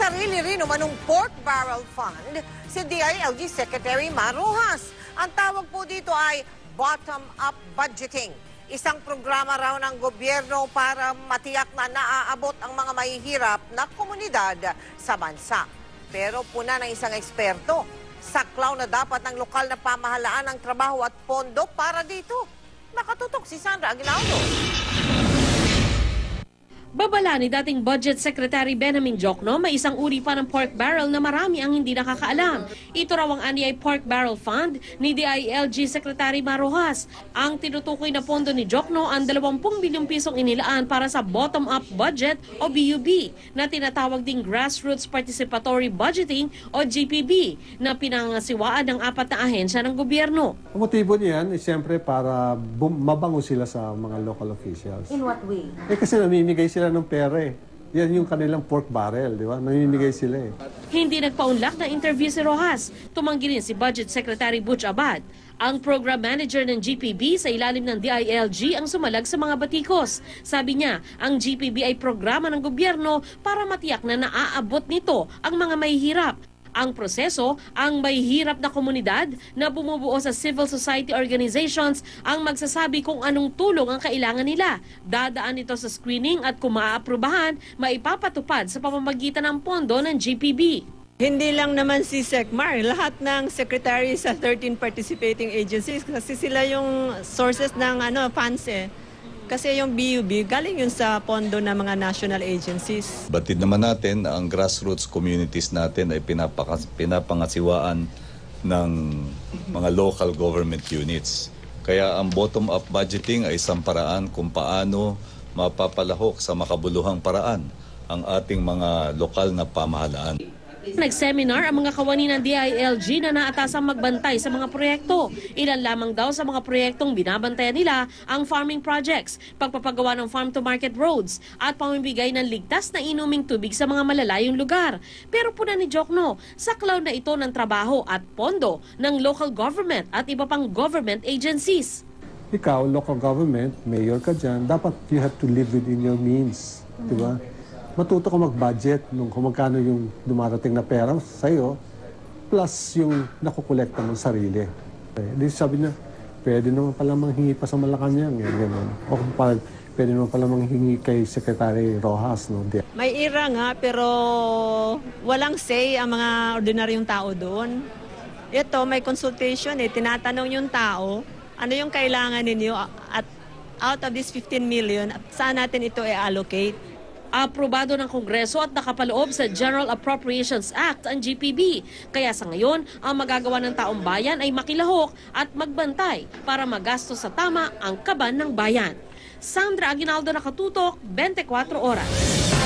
sarili rin umanong pork barrel fund si DILG Secretary Mar Rojas. Ang tawag po dito ay bottom-up budgeting. Isang programa raw ng gobyerno para matiyak na naaabot ang mga mahihirap na komunidad sa bansa. Pero puna ng isang eksperto, saklaw na dapat ng lokal na pamahalaan ang trabaho at pondo para dito. Nakatutok si Sandra Aguinaldo. Babala ni dating Budget Secretary Benjamin Diokno, may isang uri pa ng pork barrel na marami ang hindi nakakaalam. Ito raw ang ani ay Pork Barrel Fund ni DILG Secretary Mar Rojas. Ang tinutukoy na pondo ni Diokno ang 20 bilyong pisong inilaan para sa bottom-up budget o BUB na tinatawag ding Grassroots Participatory Budgeting o GPB na pinangasiwaan ng 4 na ahensya ng gobyerno. Ang motibo niyan ay siyempre para mabango sila sa mga local officials. In what way? Kasi namimigay sila ng pera eh. Yan yung kanilang pork barrel, di ba? Namimigay sila eh. Hindi nagpaunlak na interview si Rojas. Tumanggi rin si Budget Secretary Butch Abad. Ang program manager ng GPB sa ilalim ng DILG ang sumalag sa mga batikos. Sabi niya, ang GPB ay programa ng gobyerno para matiyak na naaabot nito ang mga mahihirap. Ang proseso, ang may hirap na komunidad na bumubuo sa civil society organizations ang magsasabi kung anong tulong ang kailangan nila. Dadaan ito sa screening at kung maaaprubahan, maipapatupad sa pamamagitan ng pondo ng GPB. Hindi lang naman si SecMar, lahat ng secretary sa 13 participating agencies kasi sila yung sources ng funds eh. Kasi yung BUB, galing yun sa pondo ng mga national agencies. Batid naman natin, ang grassroots communities natin ay pinapangasiwaan ng mga local government units. Kaya ang bottom-up budgeting ay isang paraan kung paano mapapalahok sa makabuluhang paraan ang ating mga lokal na pamahalaan. Nag-seminar ang mga kawani ng DILG na naatasang magbantay sa mga proyekto. Ilan lamang daw sa mga proyektong binabantayan nila ang farming projects, pagpapagawa ng farm-to-market roads at pamimigay ng ligtas na inuming tubig sa mga malalayong lugar. Pero puna ni Diokno, saklaw na ito ng trabaho at pondo ng local government at iba pang government agencies. Ikaw, local government, mayor ka dyan, dapat you have to live within your means. Di ba? Matuto ka mag-budget nung kung magkano yung dumarating na pera sa'yo plus yung nakukolekta mong sarili. Di sabi niya, pwede naman pala manghingi pa sa Malacanang. O pwede naman pala manghingi kay Secretary Rojas. No? May ira nga pero walang say ang mga ordinaryong tao doon. Ito, may consultation tinatanong yung tao, ano yung kailangan ninyo at out of this 15 million, saan natin ito i-allocate? Aprobado ng Kongreso at nakapaloob sa General Appropriations Act ang GPB. Kaya sa ngayon, ang magagawa ng taong bayan ay makilahok at magbantay para magastos sa tama ang kaban ng bayan. Sandra Aguinaldo, nakatutok, 24 Oras.